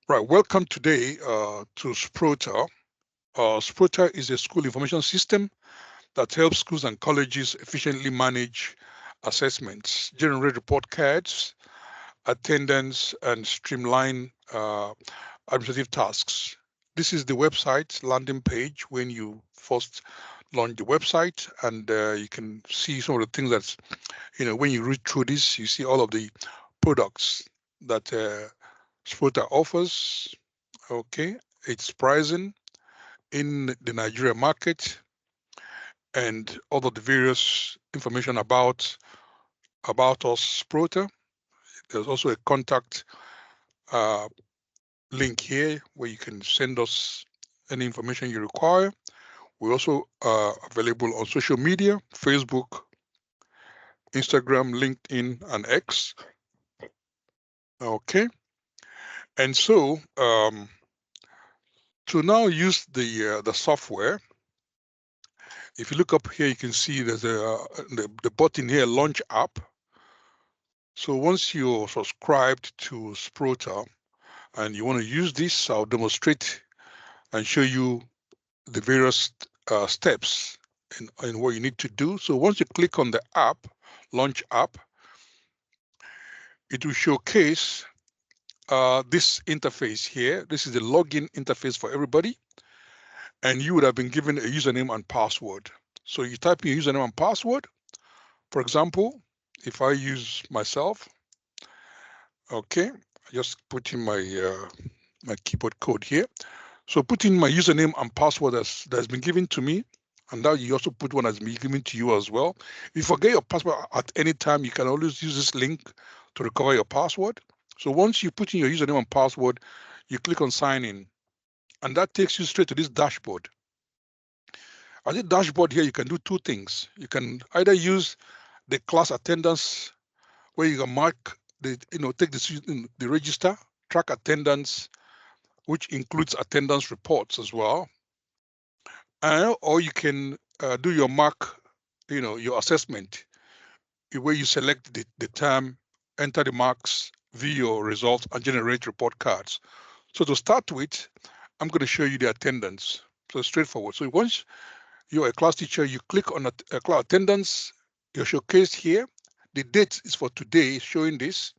Right, welcome today to Sprota. Sprota is a school information system that helps schools and colleges efficiently manage assessments, generate report cards, attendance, and streamline administrative tasks. This is the website landing page when you first launch the website, and you can see some of the things that's, when you read through this, you see all of the products that Sprota offers. Okay, its pricing in the Nigeria market and all of the various information about us, Sprota. There's also a contact uh, link here where you can send us any information you require. We're also available on social media: Facebook, Instagram, LinkedIn, and X. Okay, and so to now use the software, if you look up here, you can see there's the button here, Launch App. So once you're subscribed to Sprota and you want to use this, I'll demonstrate and show you the various steps in what you need to do. So once you click on the app, Launch App, it will showcase this interface here. This is the login interface for everybody, and you would have been given a username and password. So you type in your username and password. For example, if I use myself, okay, I just put in my keyboard code here. So put in my username and password that's been given to me, and now you also put one that's been given to you as well. If you forget your password at any time, you can always use this link to recover your password. So once you put in your username and password, you click on sign in, and that takes you straight to this dashboard. At the dashboard here, you can do two things. You can either use the class attendance, where you can mark take the register, track attendance, which includes attendance reports as well. Or you can do your mark, your assessment, where you select the term, enter the marks, view your results, and generate report cards. So to start with, I'm going to show you the attendance. So straightforward. So once you're a class teacher, you click on a class attendance, you're showcased here. The date is for today, showing this.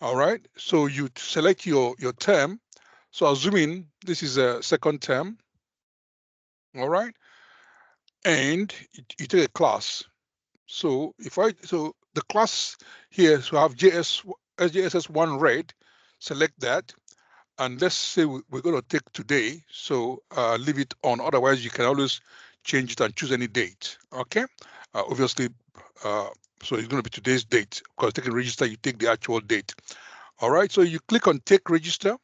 All right. So you select your term. So assuming this is a second term, all right, and you take a class. So so the class here, so I have SJSS1 red, select that, and let's say we're going to take today, so leave it on. Otherwise, you can always change it and choose any date. Okay, obviously, uh, so it's going to be today's date, because taking register, you take the actual date. All right, so you click on take register,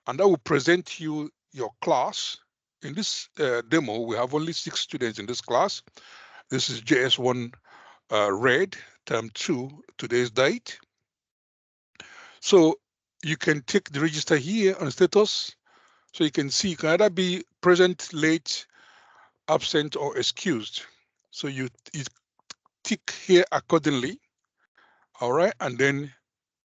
and that will present you your class. In this demo, we have only 6 students in this class. This is JS1 red, term 2, today's date. So you can take the register here on status. So you can see you can either be present, late, absent, or excused. So you tick here accordingly. All right, and then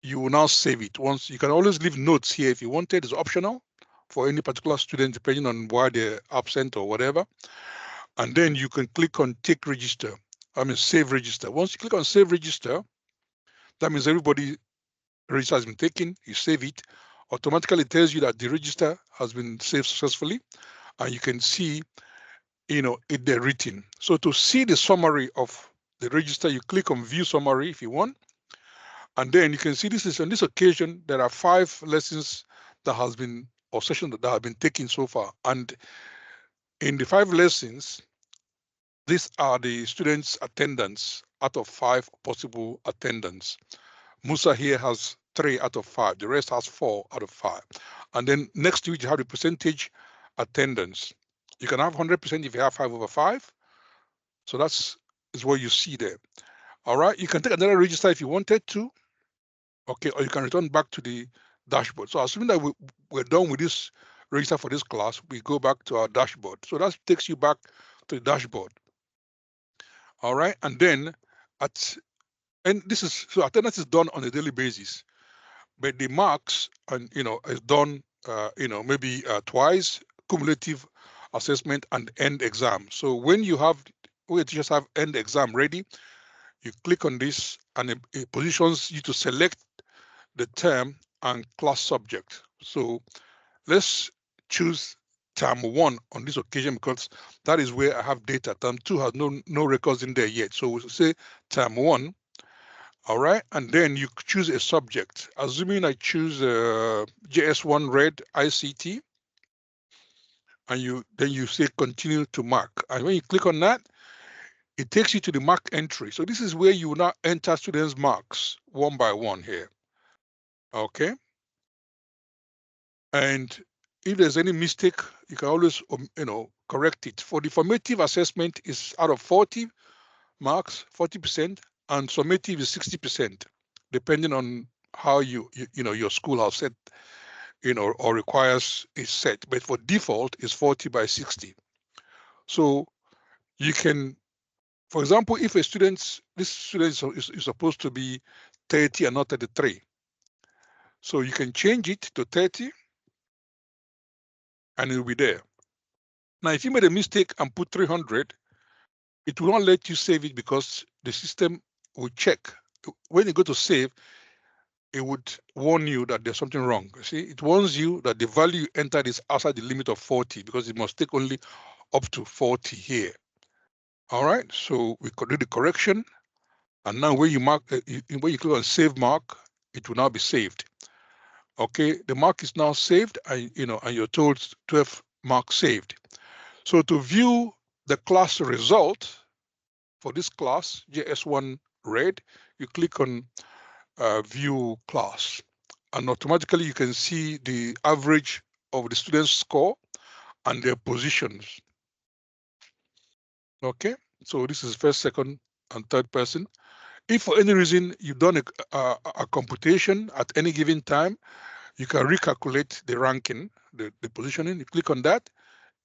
you will now save it. Once you can always leave notes here if you wanted. It's optional for any particular student depending on why they're absent or whatever. And then you can click on take register. Save register. Once you click on save register, that means everybody register has been taken. You save it. Automatically tells you that the register has been saved successfully, and you can see, it there written. So to see the summary of the register, you click on view summary if you want. And then you can see this is on this occasion, there are 5 lessons that has been, or sessions that have been taken so far. And in the 5 lessons, these are the students' attendance out of 5 possible attendance. Musa here has 3 out of 5. The rest has 4 out of 5. And then next to it, you have the percentage attendance. You can have 100% if you have 5/5. So that's is what you see there. All right. You can take another register if you wanted to. Okay. Or you can return back to the dashboard. So assuming that we're done with this register for this class, we go back to our dashboard. So that takes you back to the dashboard. All right. And then and this is, so attendance is done on a daily basis. but the marks and is done maybe twice, cumulative assessment and end exam. So when you just have end exam ready, you click on this and it positions you to select the term and class subject. So let's choose term 1 on this occasion because that is where I have data. Term 2 has no records in there yet. So we'll say term 1. All right, and then you choose a subject. Assuming I choose JS1 Red ICT, and then you say continue to mark. And when you click on that, it takes you to the mark entry. So this is where you will now enter students' marks one by one here. Okay. And if there's any mistake, you can always correct it. For the formative assessment is out of 40 marks, 40%, and summative is 60%, depending on how your school has set or requires is set. But for default is 40 by 60. So you can, for example, if this student is supposed to be 30 and not 33, so you can change it to 30 and it will be there. Now, if you made a mistake and put 300, it will not let you save it because the system will check. When you go to save, it would warn you that there's something wrong. See, it warns you that the value you entered is outside the limit of 40 because it must take only up to 40 here. All right, so we could do the correction, and now when you mark, when you click on save mark, it will now be saved. Okay, the mark is now saved, and you're told 12 marks saved. So to view the class result for this class, JS1 Red, you click on view class, and automatically you can see the average of the student's score and their positions. Okay, so this is first, second, and third person. If for any reason you've done a computation at any given time, you can recalculate the ranking, the positioning. You click on that,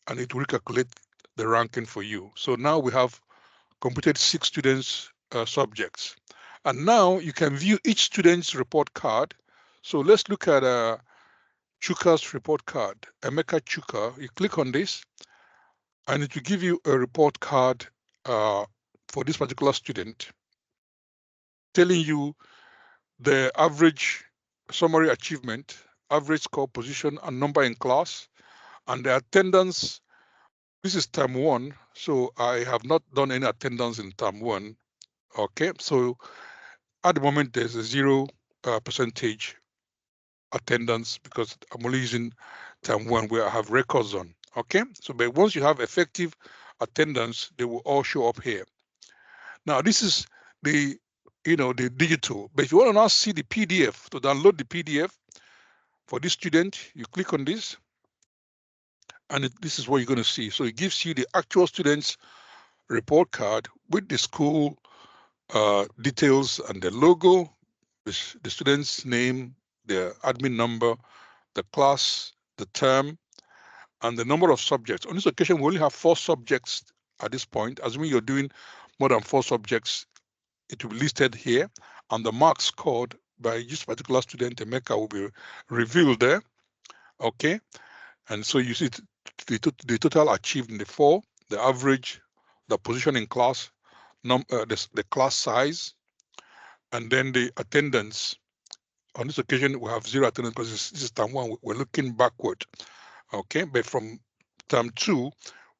and it will recalculate the ranking for you. So now we have computed 6 students' subjects. And now you can view each student's report card. So let's look at Chuka's report card, Emeka Chuka. You click on this, and it will give you a report card for this particular student, telling you the average summary achievement, average score, position, and number in class, and the attendance. This is term 1, so I have not done any attendance in term 1. Okay, so at the moment there's a 0% attendance because I'm only using term 1 where I have records on. Okay, so but once you have effective attendance, they will all show up here. Now this is the the digital, but if you want to now see the PDF, to download the PDF for this student, you click on this, and this is what you're going to see. So it gives you the actual student's report card with the school details and the logo, the student's name, the admin number, the class, the term, and the number of subjects. On this occasion, we only have 4 subjects at this point. Assuming you're doing more than 4 subjects, it will be listed here, and the marks scored by this particular student, Emeka, will be revealed there. Okay, and so you see the total achieved in the 4, the average, the position in class, the class size, and then the attendance. On this occasion, we have 0 attendance because this is term 1. We're looking backward. Okay, but from term 2,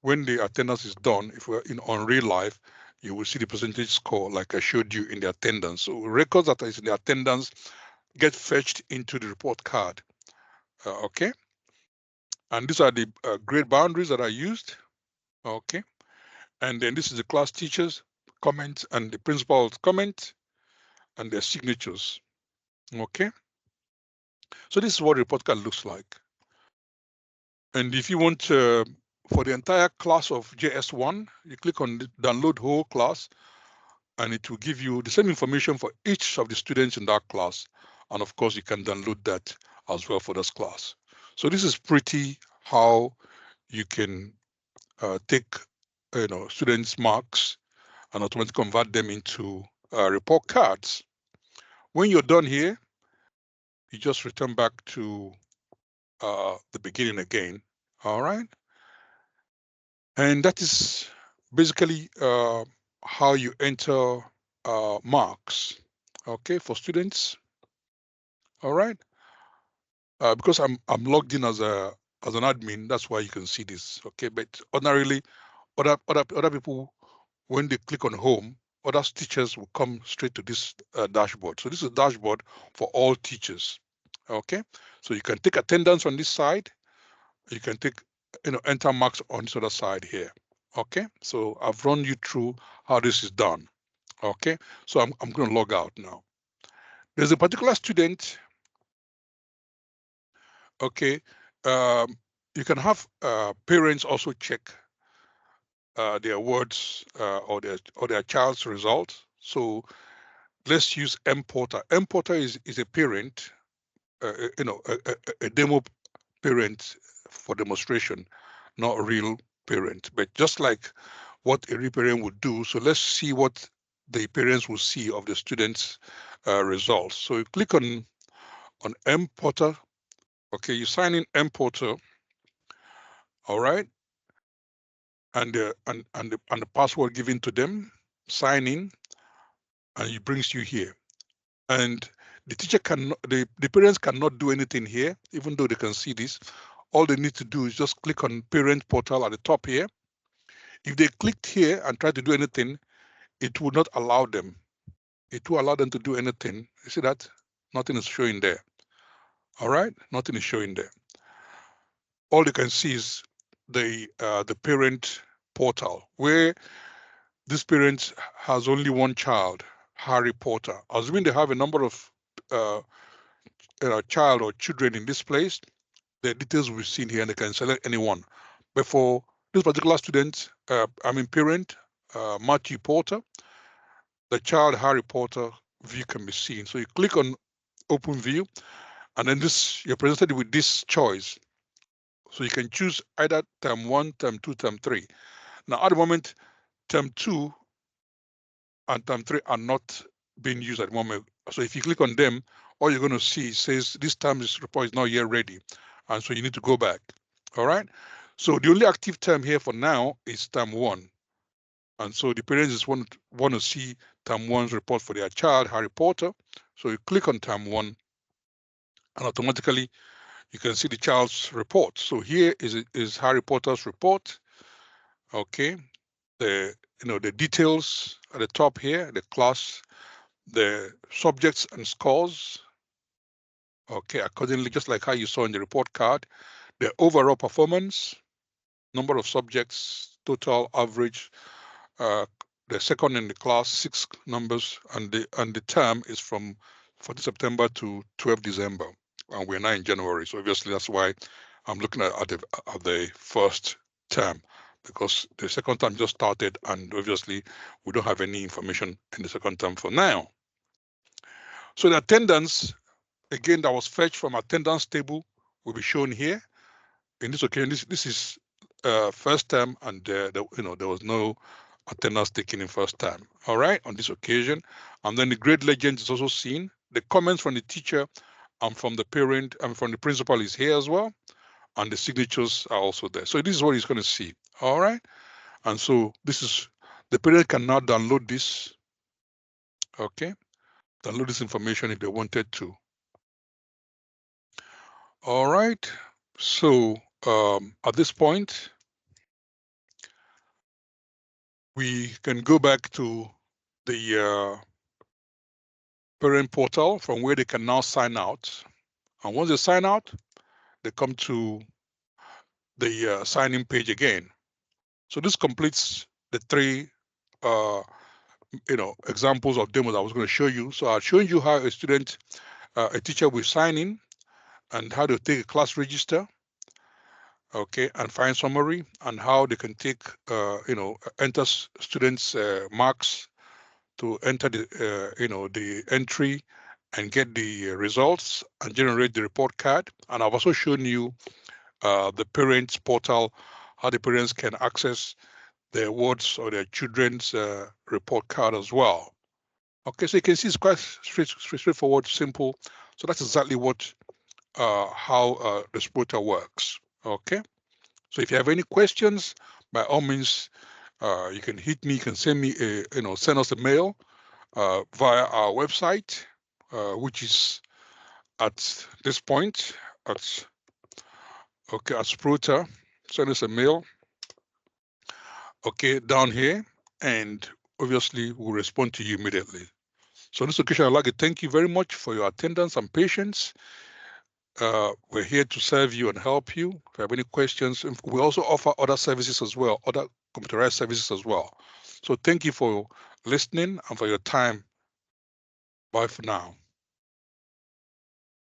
when the attendance is done, if we're on real life, you will see the percentage score like I showed you in the attendance. So records that is in the attendance get fetched into the report card. Okay, and these are the grade boundaries that I used. Okay, and then this is the class teachers' comment and the principal's comment and their signatures. Okay, so this is what the report card looks like. And if you want for the entire class of JS1, you click on the download whole class, and it will give you the same information for each of the students in that class. And of course, you can download that as well for this class. So this is pretty how you can take students' marks and automatically convert them into report cards. When you're done here, you just return back to the beginning again. All right. And that is basically how you enter marks, okay, for students. All right. Because I'm logged in as an admin, that's why you can see this. Okay, but ordinarily, other people, when they click on home, other teachers will come straight to this dashboard. So this is a dashboard for all teachers. Okay, so you can take attendance on this side. You can take, enter marks on this other side here. Okay, so I've run you through how this is done. Okay, so I'm going to log out now. There's a particular student. Okay, you can have parents also check their words or their child's results. So let's use M-Porter. M-Porter is a parent, a demo parent for demonstration, not a real parent, but just like what a real parent would do. So let's see what the parents will see of the students' results. So you click on M-Porter. Okay, you sign in M-Porter. All right, and the password given to them, sign in, and it brings you here. And the teacher cannot, the parents cannot do anything here, even though they can see this. All they need to do is just click on parent portal at the top here. If they clicked here and try to do anything, it would not allow them. It will allow them to do anything. You see that? Nothing is showing there. All right, nothing is showing there. All you can see is the parent portal, where this parent has only one child, Harry Potter. Assuming they have a number of child or children in this place, the details we've seen here, and they can select anyone. But for this particular student, parent, Matthew Porter, the child Harry Potter view can be seen. So you click on open view, and then you're presented with this choice. So you can choose either term 1, term 2, term 3. Now at the moment, term 2 and term 3 are not being used at the moment. So if you click on them, all you're going to see says this term's report is not yet ready. And so you need to go back. All right. So the only active term here for now is term 1. And so the parents just want to see term 1's report for their child, Harry Potter. So you click on term 1, and automatically you can see the child's report. So here is Harry Potter's report. Okay. The details at the top here, the class, the subjects and scores. Okay, accordingly, just like how you saw in the report card, the overall performance, number of subjects, total average, the second in the class, 6 numbers, and the term is from 14 September to 12 December, and we're now in January. So obviously that's why I'm looking at the first term, because the second term just started, and obviously we don't have any information in the second term for now. So the attendance, again, that was fetched from attendance table will be shown here. In this occasion, this is first term, and there was no attendance taken in first term. All right, on this occasion, and then the grade legend is also seen. The comments from the teacher and from the parent and from the principal is here as well, and the signatures are also there. So this is what he's going to see. All right, and so this is the parent can now download this. Okay, download this information if they wanted to. All right, so at this point, we can go back to the parent portal from where they can now sign out. And once they sign out, they come to the sign-in page again. So this completes the 3 examples of demos I was going to show you. So I've shown you how a teacher will sign in, and how to take a class register, okay, and find summary, and how they can take, enter students' marks to enter the entry and get the results and generate the report card. And I've also shown you the parents portal, how the parents can access their wards or their children's report card as well. Okay, so you can see it's quite straightforward, simple So that's exactly what how the Sprota works. Okay. So if you have any questions, by all means, you can hit me. You can send me send us a mail via our website, which is at this point at Sprota. Send us a mail. Okay, down here, and obviously we'll respond to you immediately. So on this occasion, I'd like to thank you very much for your attendance and patience. We're here to serve you and help you. If you have any questions, we also offer other services as well, other computerized services as well. So thank you for listening and for your time. Bye for now.